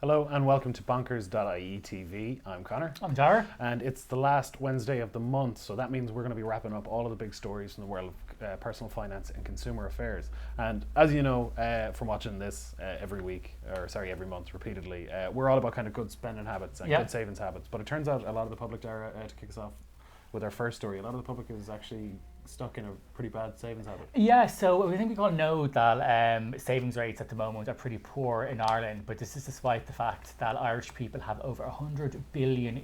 Hello and welcome to Bonkers.ie TV. I'm Connor. I'm Dara. And it's the last Wednesday of the month, so that means we're going to be wrapping up all of the big stories from the world of personal finance and consumer affairs. And as you know from watching this every month repeatedly, we're all about kind of good spending habits and good savings habits. But it turns out a lot of the public, Dara, to kick us off with our first story, a lot of the public is actually stuck in a pretty bad savings habit. Yeah, so I think we all know that savings rates at the moment are pretty poor in Ireland, but this is despite the fact that Irish people have over €100 billion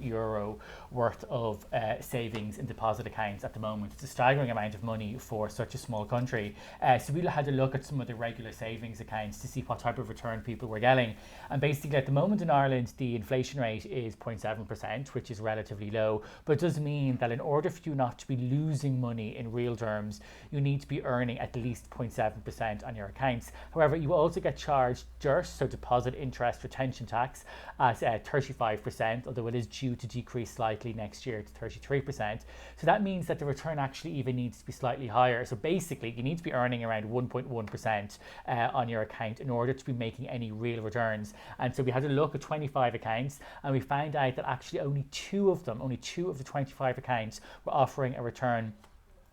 worth of savings in deposit accounts at the moment. It's a staggering amount of money for such a small country. So we had to look at some of the regular savings accounts to see what type of return people were getting. And basically at the moment in Ireland, the inflation rate is 0.7%, which is relatively low, but it does mean that in order for you not to be losing money in real terms, you need to be earning at least 0.7% on your accounts. However, you also get charged DIRT, so deposit interest retention tax, at 35%, although it is due to decrease slightly next year to 33%. So that means that the return actually even needs to be slightly higher. So basically, you need to be earning around 1.1% on your account in order to be making any real returns. And so we had to look at 25 accounts, and we found out that actually only two of the 25 accounts were offering a return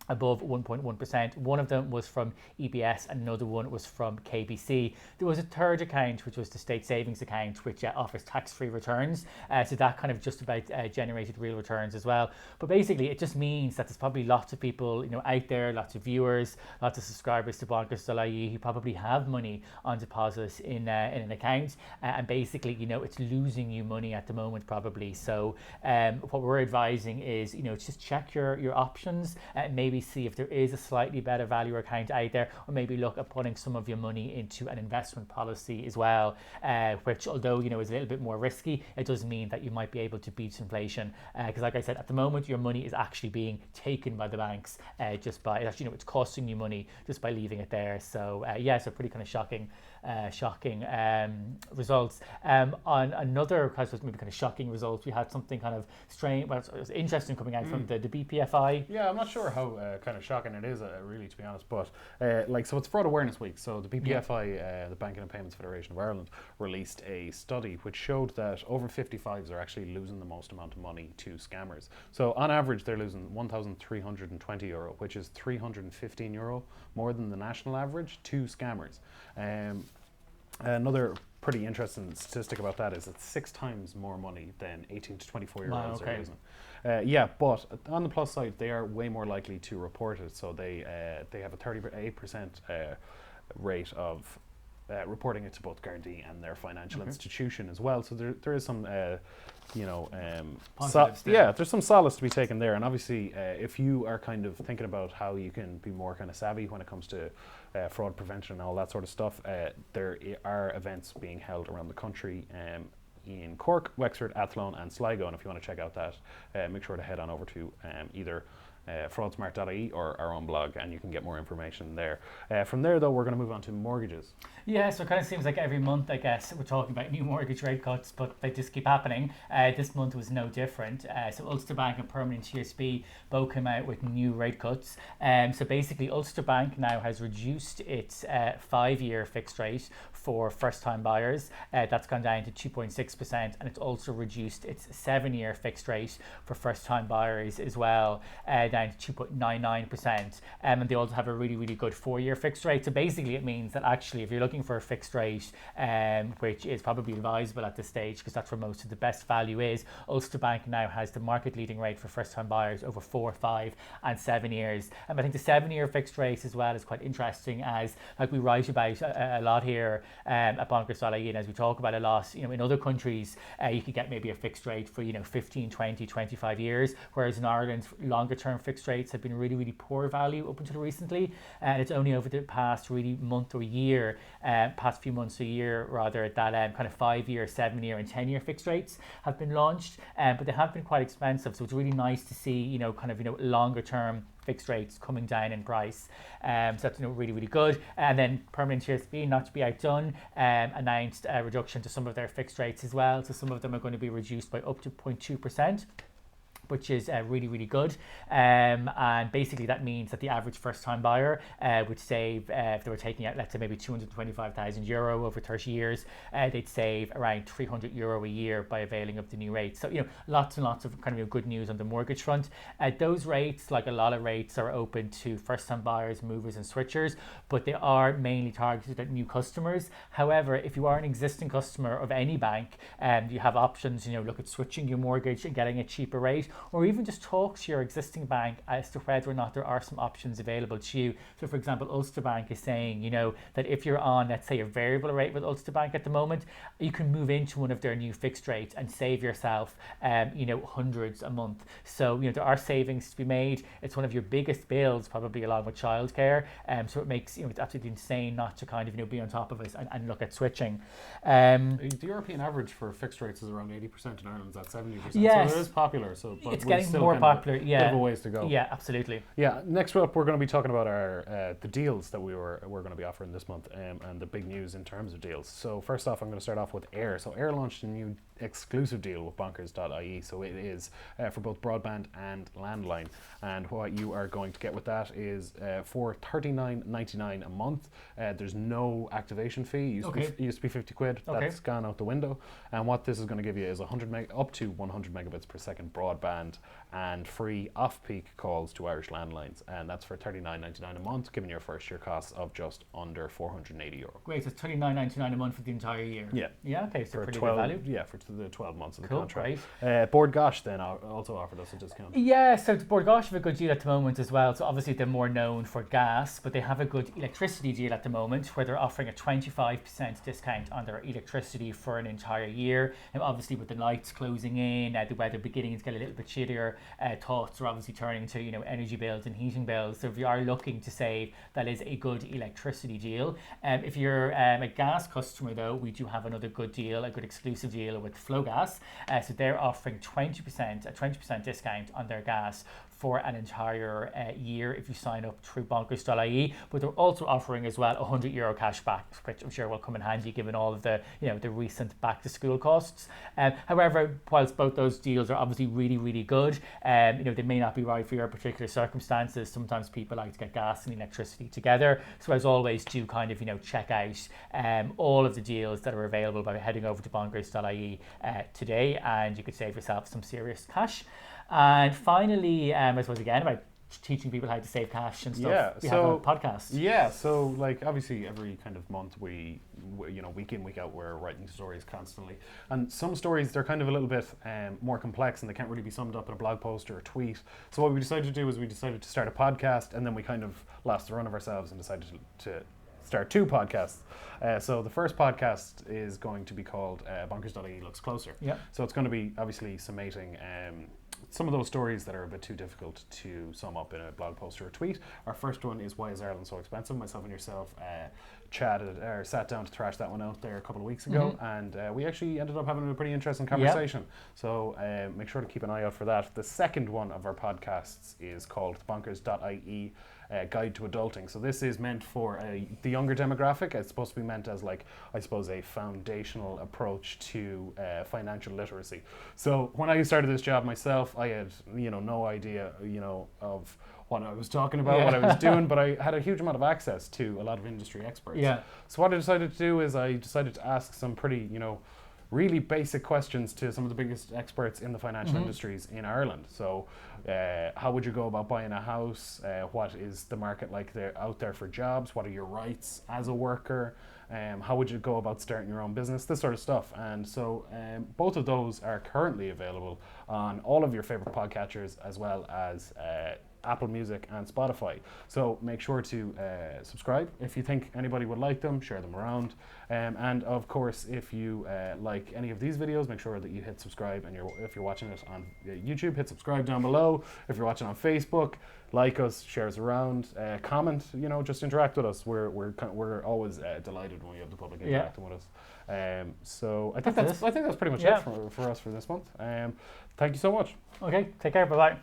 above 1.1%. One of them was from EBS and another one was from KBC. There was a third account, which was the state savings account, which offers tax-free returns. So that kind of just about generated real returns as well. But basically, it just means that there's probably lots of people, out there, lots of viewers, lots of subscribers to Bonkers.ie who probably have money on deposits in an account, and basically, it's losing you money at the moment probably. So what we're advising is, just check your options and maybe see if there is a slightly better value account out there, or maybe look at putting some of your money into an investment policy as well, which although is a little bit more risky, it does mean that you might be able to beat inflation, because like I said, at the moment your money is actually being taken by the banks just by it's costing you money just by leaving it there. So so pretty kind of shocking results. On another maybe kind of shocking results, we had something kind of strange, well, it was interesting coming out from the BPFI. Yeah, I'm not sure how kind of shocking it is, really, to be honest. But so it's Fraud Awareness Week. So the BPFI, the Banking and Payments Federation of Ireland, released a study which showed that over 55s are actually losing the most amount of money to scammers. So on average, they're losing €1,320, which is €315 more than the national average to scammers. Another pretty interesting statistic about that is it's 6 times more money than 18 to 24-year-olds are losing. But on the plus side, they are way more likely to report it. So they have a 38% rate of reporting it to both Gardaí and their financial institution as well. So there is some, there's some solace to be taken there. And obviously, if you are kind of thinking about how you can be more kind of savvy when it comes to fraud prevention and all that sort of stuff, there are events being held around the country in Cork, Wexford, Athlone and Sligo. And if you want to check out that, make sure to head on over to either fraudsmart.ie or our own blog, and you can get more information there. From there, though, we're going to move on to mortgages. Yeah, so it kind of seems like every month, I guess, we're talking about new mortgage rate cuts, but they just keep happening. This month was no different. So Ulster Bank and Permanent TSB both came out with new rate cuts. So basically, Ulster Bank now has reduced its 5-year fixed rate for first-time buyers. That's gone down to 2.6%, and it's also reduced its 7-year fixed rate for first-time buyers as well, down to 2.99%. And they also have a really, really good 4-year fixed rate. So basically, it means that actually, if you're looking for a fixed rate, which is probably advisable at this stage because that's where most of the best value is, Ulster Bank now has the market-leading rate for first-time buyers over 4, 5, and 7 years. And I think the 7-year fixed rate as well is quite interesting, as like we write about a lot here at Bonkers.ie, and as we talk about a lot, in other countries, you could get maybe a fixed rate for 15, 20, 25 years, whereas in Ireland, longer-term fixed rates have been really, really poor value up until recently, and it's only over the past really month or year, past few months or year rather, that kind of 5-year, 7-year, and 10-year fixed rates have been launched, but they have been quite expensive. So it's really nice to see, longer-term fixed rates coming down in price. So that's really, really good. And then Permanent TSB, not to be outdone, announced a reduction to some of their fixed rates as well. So some of them are going to be reduced by up to 0.2%. which is really, really good. And basically that means that the average first-time buyer would save, if they were taking out, let's say, maybe €225,000 over 30 years, they'd save around €300 a year by availing of the new rates. So, lots and lots of kind of good news on the mortgage front. Those rates, like a lot of rates, are open to first-time buyers, movers and switchers, but they are mainly targeted at new customers. However, if you are an existing customer of any bank, you have options, look at switching your mortgage and getting a cheaper rate, or even just talk to your existing bank as to whether or not there are some options available to you. So for example, Ulster Bank is saying, that if you're on, let's say, a variable rate with Ulster Bank at the moment, you can move into one of their new fixed rates and save yourself, hundreds a month. So, there are savings to be made. It's one of your biggest bills, probably along with childcare. So it makes, it's absolutely insane not to kind of, be on top of it and look at switching. The European average for fixed rates is around 80%. In Ireland, it's at 70%. Yes. So it is popular. So but it's we getting still more kind of popular. Bit of a ways to go. Yeah, absolutely. Yeah. Next up, we're going to be talking about our the deals that we're going to be offering this month, and the big news in terms of deals. So first off, I'm going to start off with Air. So Air launched a new exclusive deal with Bonkers.ie. So it is for both broadband and landline, and what you are going to get with that is for $39.99 a month. There's no activation fee. It used to be 50 quid. That's gone out the window. And what this is going to give you is up to 100 megabits per second broadband and free off-peak calls to Irish landlines, and that's for $39.99 a month, giving your first year costs of just under €480. Great, so it's $39.99 a month for the entire year. Yeah, okay, so for pretty 12, good value. Yeah, for the 12 months of the Cool, contract. right. Boardgosh then also offered us a discount. Yeah, so Boardgosh have a good deal at the moment as well. So obviously they're more known for gas, but they have a good electricity deal at the moment where they're offering a 25% discount on their electricity for an entire year. And obviously with the lights closing in, the weather beginning to get a little bit shittier, thoughts are obviously turning to energy bills and heating bills. So if you are looking to save, that is a good electricity deal. If you're a gas customer though, we do have another good deal, a good exclusive deal with Flowgas. So they're offering a 20% discount on their gas for an entire year if you sign up through Bonkers.ie, but they're also offering as well €100 cash back, which I'm sure will come in handy given all of the the recent back to school costs. However, whilst both those deals are obviously really, really good, they may not be right for your particular circumstances. Sometimes people like to get gas and electricity together. So as always, do kind of check out all of the deals that are available by heading over to Bonkers.ie today, and you could save yourself some serious cash. And finally, I suppose again about teaching people how to save cash and stuff. We have a podcast. Yeah, so like obviously every kind of month we week in, week out, we're writing stories constantly. And some stories, they're kind of a little bit more complex and they can't really be summed up in a blog post or a tweet. So what we decided to do is we decided to start a podcast, and then we kind of lost the run of ourselves and decided to start two podcasts. So the first podcast is going to be called Bonkers.ie Looks Closer. Yeah. So it's going to be obviously summating some of those stories that are a bit too difficult to sum up in a blog post or a tweet. Our first one is Why is Ireland so expensive? Myself and yourself sat down to thrash that one out there a couple of weeks ago, and we actually ended up having a pretty interesting conversation. So make sure to keep an eye out for that. The second one of our podcasts is called Bonkers.ie Guide to Adulting. So this is meant for the younger demographic. It's supposed to be meant as a foundational approach to financial literacy. So when I started this job myself, I had no idea of what I was talking about, what I was doing, but I had a huge amount of access to a lot of industry experts. Yeah. So what I decided to do is I decided to ask some pretty, really basic questions to some of the biggest experts in the financial industries in Ireland. So how would you go about buying a house? What is the market like out there for jobs? What are your rights as a worker? How would you go about starting your own business? This sort of stuff. And so both of those are currently available on all of your favorite podcatchers, as well as Apple Music and Spotify. So make sure to subscribe. If you think anybody would like them, share them around. And of course, if you like any of these videos, make sure that you hit subscribe. And if you're watching it on YouTube, hit subscribe down below. If you're watching on Facebook, like us, share us around, comment. Just interact with us. We're always delighted when we have the public interacting with us. So I think that's pretty much it for us for this month. Thank you so much. Okay, take care. Bye bye.